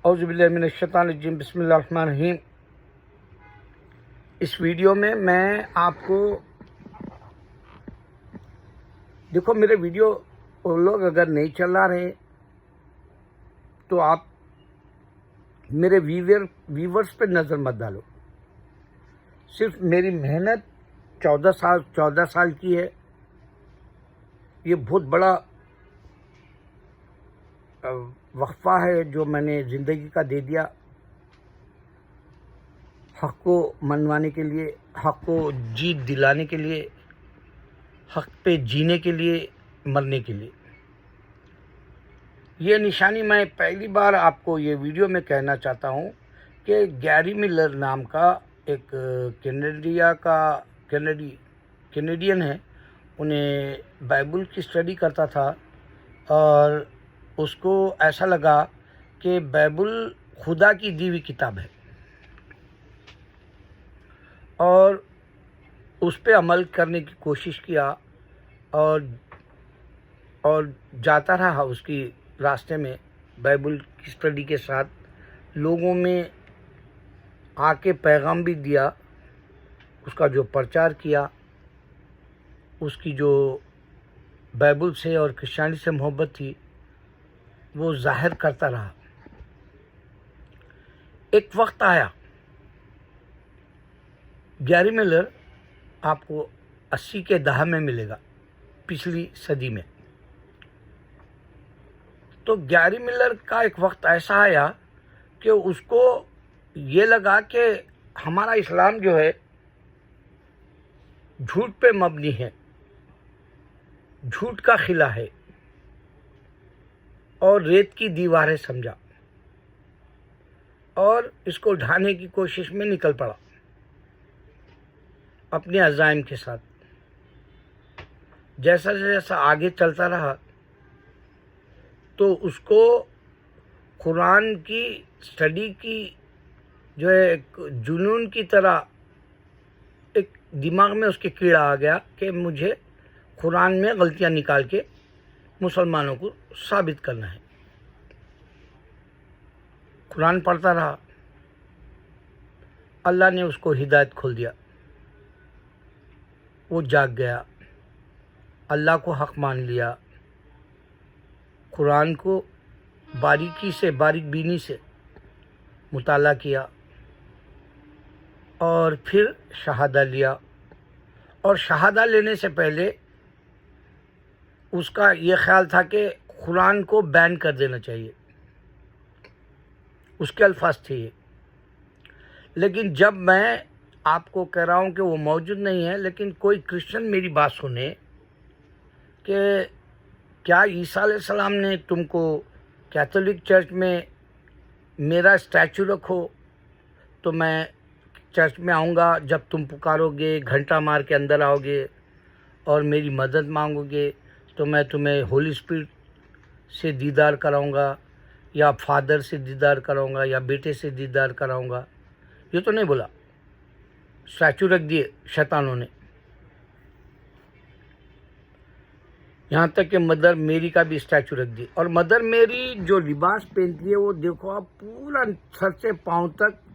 اعوذ باللہ من الشیطان الرجیم، بسم اللہ الرحمن الرحیم۔ اس ویڈیو میں آپ کو دیکھو، میرے ویڈیو وہ لوگ اگر نہیں چلا رہے تو آپ میرے ویورز پہ نظر مت ڈالو۔ صرف میری محنت 14 سال کی ہے۔ یہ بہت بڑا وقفہ ہے جو میں نے زندگی کا دے دیا، حق کو منوانے کے لیے، حق کو جیت دلانے کے لیے، حق پہ جینے کے لیے، مرنے کے لیے۔ یہ نشانی میں پہلی بار آپ کو یہ ویڈیو میں کہنا چاہتا ہوں کہ گیری ملر نام کا ایک کینیڈین ہے۔ انہیں بائبل کی اسٹڈی کرتا تھا اور اس کو ایسا لگا کہ بائبل خدا کی دی ہوئی کتاب ہے، اور اس پہ عمل کرنے کی کوشش کیا اور جاتا رہا اس کی راستے میں، بائبل کی اسٹڈی کے ساتھ لوگوں میں آ کے پیغام بھی دیا، اس کا جو پرچار کیا، اس کی جو بائبل سے اور کرسچینٹی سے محبت تھی وہ ظاہر کرتا رہا۔ ایک وقت آیا، گیری ملر آپ کو 80 کے دہے میں ملے گا، پچھلی صدی میں۔ تو گیری ملر کا ایک وقت ایسا آیا کہ اس کو یہ لگا کہ ہمارا اسلام جو ہے جھوٹ پہ مبنی ہے، جھوٹ کا خلا ہے، اور ریت کی دیواریں سمجھا، اور اس کو ڈھانے کی کوشش میں نکل پڑا اپنے عزائم کے ساتھ۔ جیسا جیسا آگے چلتا رہا تو اس کو قرآن کی اسٹڈی کی جو ہے ایک جنون کی طرح ایک دماغ میں اس کے کیڑا آ گیا کہ مجھے قرآن میں غلطیاں نکال کے مسلمانوں کو ثابت کرنا ہے۔ قرآن پڑھتا رہا، اللہ نے اس کو ہدایت کھول دیا، وہ جاگ گیا، اللہ کو حق مان لیا، قرآن کو باریک بینی سے مطالعہ کیا، اور پھر شہادہ لیا۔ اور شہادہ لینے سے پہلے اس کا یہ خیال تھا کہ قرآن کو بین کر دینا چاہیے، اس کے الفاظ تھے یہ۔ لیکن جب میں آپ کو کہہ رہا ہوں کہ وہ موجود نہیں ہے، لیکن کوئی کرسچن میری بات سنے کہ کیا عیسیٰ علیہ السلام نے تم کو کیتھولک چرچ میں میرا اسٹیچو رکھو تو میں چرچ میں آؤں گا، جب تم پکارو گے، گھنٹا مار کے اندر آؤ گے اور میری مدد مانگو گے تو میں تمہیں ہولی اسپرٹ سے دیدار کراؤں گا، یا فادر سے دیدار کراؤں گا، یا بیٹے سے دیدار کراؤں گا۔ یہ تو نہیں بولا، اسٹیچو رکھ دیے شیطانوں نے، یہاں تک کہ مدر میری کا بھی اسٹیچو رکھ دی۔ اور مدر میری جو لباس پہنتی ہے وہ دیکھو آپ، پورا سر سے پاؤں تک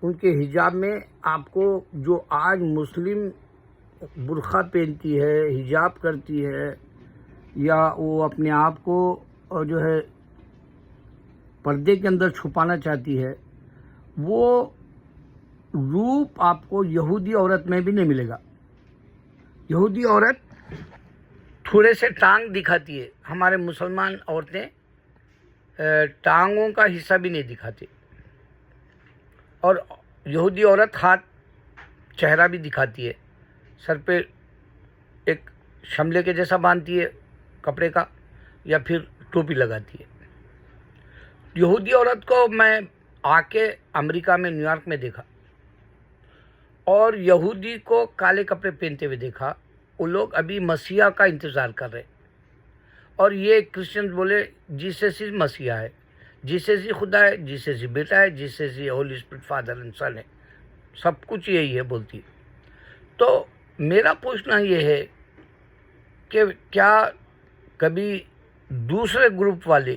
ان کے حجاب میں آپ کو، جو آج مسلم برقع پہنتی ہے، حجاب کرتی ہے، یا وہ اپنے آپ کو اور جو ہے پردے کے اندر چھپانا چاہتی ہے، وہ روپ آپ کو یہودی عورت میں بھی نہیں ملے گا۔ یہودی عورت تھوڑے سے ٹانگ دکھاتی ہے، ہمارے مسلمان عورتیں ٹانگوں کا حصہ بھی نہیں دکھاتی، اور یہودی عورت ہاتھ چہرہ بھی دکھاتی ہے، سر پہ ایک شملے کے جیسا باندھتی ہے کپڑے کا، یا پھر ٹوپی لگاتی ہے۔ یہودی عورت کو میں آ کے امریکہ میں، نیو یارک میں دیکھا، اور یہودی کو کالے کپڑے پہنتے ہوئے دیکھا۔ وہ لوگ ابھی مسیحا کا انتظار کر رہے، اور یہ کرسچن بولے جیسس ہی مسیحا ہے، جیسس ہی خدا ہے، جیسس ہی بیٹا ہے، جیسس ہی holy spirit father and son ہے، سب کچھ یہی ہے بولتی۔ تو میرا پوچھنا یہ ہے کہ کیا کبھی دوسرے گروپ والے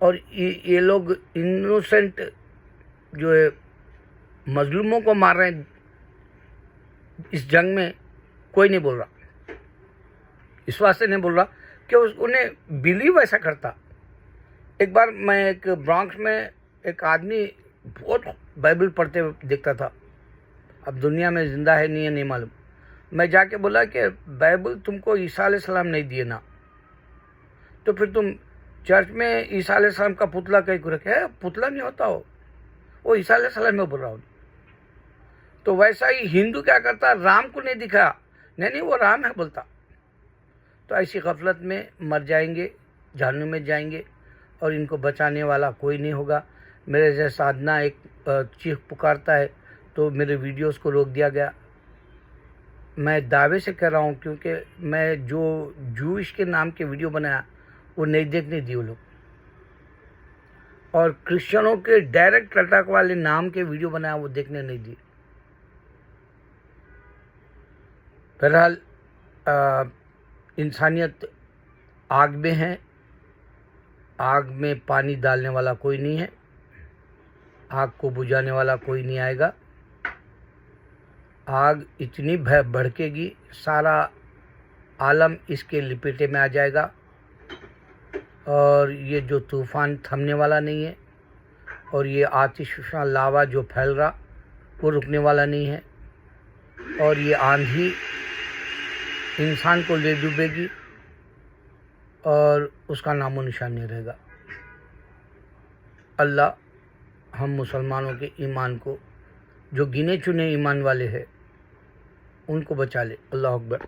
اور یہ لوگ انوسینٹ جو ہے مظلوموں کو مار رہے ہیں اس جنگ میں، کوئی نہیں بول رہا. اس واسطے نہیں بول رہا کہ انہیں بلیو ایسا کرتا. ایک بار میں ایک برانکس میں ایک آدمی بہت بائبل پڑھتے ہوئے دیکھتا تھا. اب دنیا میں زندہ ہے نہیں ہے نہیں معلوم. میں جا کے بولا کہ بائبل تم کو عیسیٰ علیہ السلام نہیں دیے نا، تو پھر تم چرچ میں عیسیٰ علیہ السلام کا پتلا کہیں کو رکھے. پتلا نہیں ہوتا وہ عیسیٰ علیہ السلام میں بول رہا ہوں. تو ویسا ہی ہندو کیا کرتا، رام کو نہیں دکھا، نہیں وہ رام ہے بولتا. تو ایسی غفلت میں مر جائیں گے، جہنم میں جائیں گے، اور ان کو بچانے والا کوئی نہیں ہوگا. میرے جیسا سادھنا ایک چیخ پکارتا ہے تو میرے ویڈیوز کو روک دیا گیا. میں دعوے سے کہہ رہا ہوں، کیونکہ میں جو جوئش کے نام کے ویڈیو بنایا وہ نہیں دیکھنے دی وہ لوگ، اور کرسچنوں کے ڈائریکٹ اٹیک والے نام کے ویڈیو بنایا وہ دیکھنے نہیں دی. بہرحال انسانیت آگ میں ہے، آگ میں پانی ڈالنے والا کوئی نہیں ہے، آگ کو بجھانے والا کوئی نہیں آئے گا. آگ اتنی بھڑکے گی، سارا عالم اس کے لپیٹے میں آ جائے گا، اور یہ جو طوفان تھمنے والا نہیں ہے، اور یہ آتش فشاں لاوا جو پھیل رہا وہ رکنے والا نہیں ہے، اور یہ آندھی انسان کو لے ڈوبے گی اور اس کا نام و نشان نہیں رہے گا. اللہ ہم مسلمانوں کے ایمان کو، جو گنے چنے ایمان والے ہیں، ان کو بچا لے. اللہ اکبر.